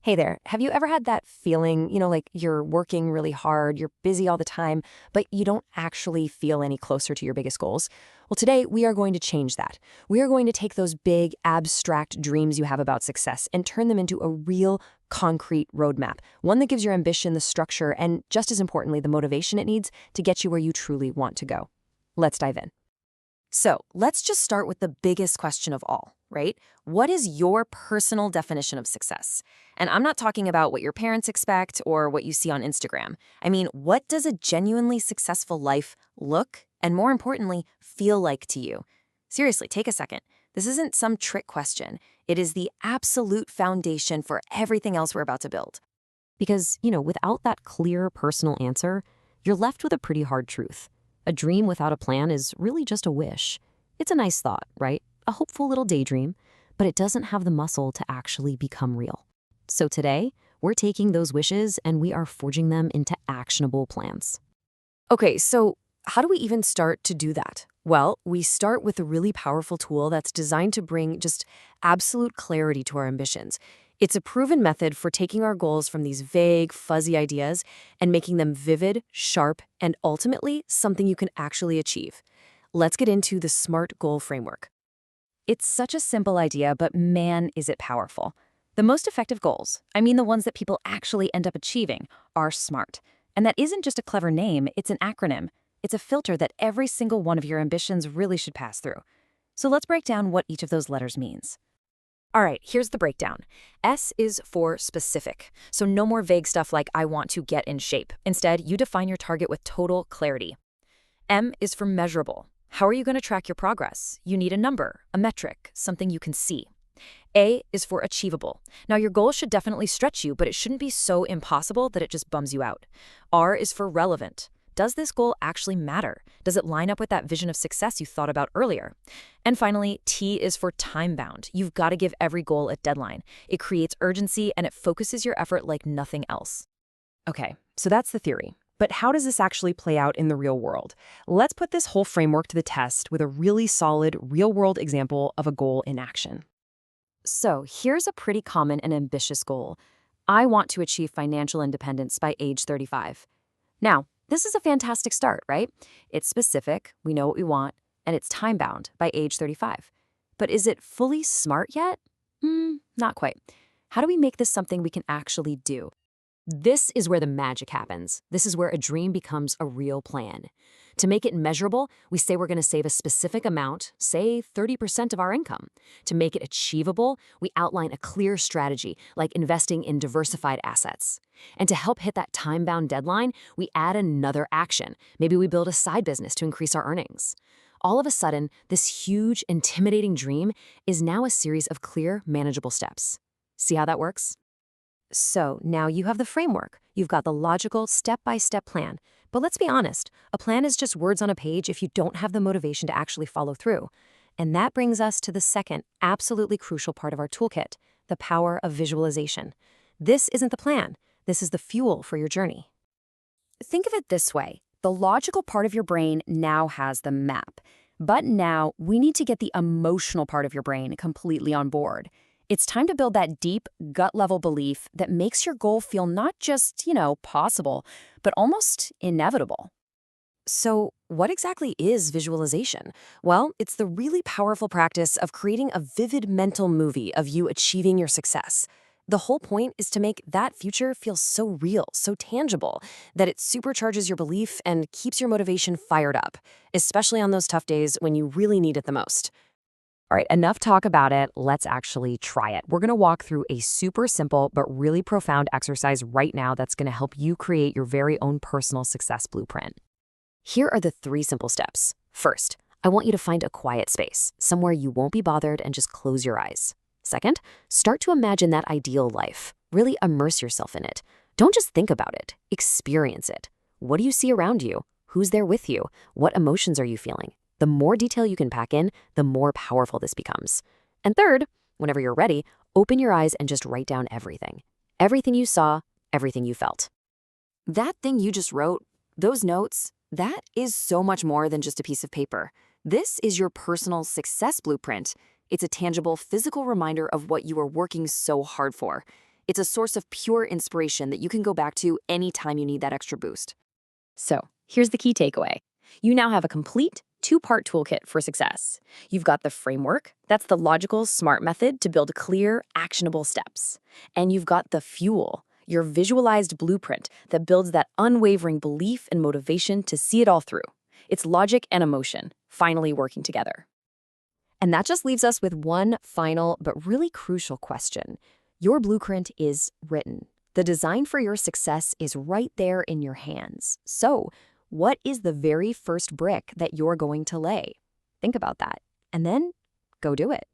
Hey there, have you ever had that feeling, like you're working really hard, you're busy all the time, but you don't actually feel any closer to your biggest goals? Well, today we are going to change that. We are going to take those big, abstract dreams you have about success and turn them into a real, concrete roadmap, one that gives your ambition the structure and, just as importantly, the motivation it needs to get you where you truly want to go. Let's dive in. So let's just start with the biggest question of all, right? What is your personal definition of success? And I'm not talking about what your parents expect or what you see on Instagram. I mean, what does a genuinely successful life look and, more importantly, feel like to you? Seriously, take a second. This isn't some trick question. It is the absolute foundation for everything else we're about to build. Because, without that clear personal answer, you're left with a pretty hard truth. A dream without a plan is really just a wish. It's a nice thought, right? A hopeful little daydream, but it doesn't have the muscle to actually become real. So today, we're taking those wishes and we are forging them into actionable plans. Okay, so how do we even start to do that? Well, we start with a really powerful tool that's designed to bring just absolute clarity to our ambitions. It's a proven method for taking our goals from these vague, fuzzy ideas and making them vivid, sharp, and ultimately something you can actually achieve. Let's get into the SMART goal framework. It's such a simple idea, but man, is it powerful. The most effective goals, I mean the ones that people actually end up achieving, are SMART. And that isn't just a clever name, it's an acronym. It's a filter that every single one of your ambitions really should pass through. So let's break down what each of those letters means. All right, here's the breakdown. S is for specific. So no more vague stuff like I want to get in shape. Instead, you define your target with total clarity. M is for measurable. How are you going to track your progress? You need a number, a metric, something you can see. A is for achievable. Now, your goal should definitely stretch you, but it shouldn't be so impossible that it just bums you out. R is for relevant. Does this goal actually matter? Does it line up with that vision of success you thought about earlier? And finally, T is for time-bound. You've got to give every goal a deadline. It creates urgency and it focuses your effort like nothing else. Okay, so that's the theory. But how does this actually play out in the real world? Let's put this whole framework to the test with a really solid, real-world example of a goal in action. So here's a pretty common and ambitious goal. I want to achieve financial independence by age 35. Now, this is a fantastic start, right? It's specific, we know what we want, and it's time-bound by age 35. But is it fully smart yet? Not quite. How do we make this something we can actually do? This is where the magic happens. This is where a dream becomes a real plan. To make it measurable, we say we're going to save a specific amount, say 30% of our income. To make it achievable, we outline a clear strategy, like investing in diversified assets. And to help hit that time-bound deadline, we add another action. Maybe we build a side business to increase our earnings. All of a sudden, this huge, intimidating dream is now a series of clear, manageable steps. See how that works? So now you have the framework. You've got the logical, step-by-step plan. But let's be honest, a plan is just words on a page if you don't have the motivation to actually follow through. And that brings us to the second, absolutely crucial part of our toolkit, the power of visualization. This isn't the plan. This is the fuel for your journey. Think of it this way. The logical part of your brain now has the map. But now we need to get the emotional part of your brain completely on board. It's time to build that deep, gut-level belief that makes your goal feel not just, possible, but almost inevitable. So what exactly is visualization? Well, it's the really powerful practice of creating a vivid mental movie of you achieving your success. The whole point is to make that future feel so real, so tangible, that it supercharges your belief and keeps your motivation fired up, especially on those tough days when you really need it the most. All right, enough talk about it. Let's actually try it. We're going to walk through a super simple but really profound exercise right now that's going to help you create your very own personal success blueprint. Here are the 3 simple steps. First, I want you to find a quiet space, somewhere you won't be bothered, and just close your eyes. Second, start to imagine that ideal life. Really immerse yourself in it. Don't just think about it, experience it. What do you see around you? Who's there with you? What emotions are you feeling? The more detail you can pack in, the more powerful this becomes. And third, whenever you're ready, open your eyes and just write down everything. Everything you saw, everything you felt. That thing you just wrote, those notes, that is so much more than just a piece of paper. This is your personal success blueprint. It's a tangible, physical reminder of what you are working so hard for. It's a source of pure inspiration that you can go back to anytime you need that extra boost. So, here's the key takeaway. You now have a complete two-part toolkit for success. You've got the framework, that's the logical, smart method to build clear, actionable steps. And you've got the fuel, your visualized blueprint that builds that unwavering belief and motivation to see it all through. It's logic and emotion, finally working together. And that just leaves us with one final but really crucial question. Your blueprint is written. The design for your success is right there in your hands. So, what is the very first brick that you're going to lay? Think about that. And then go do it.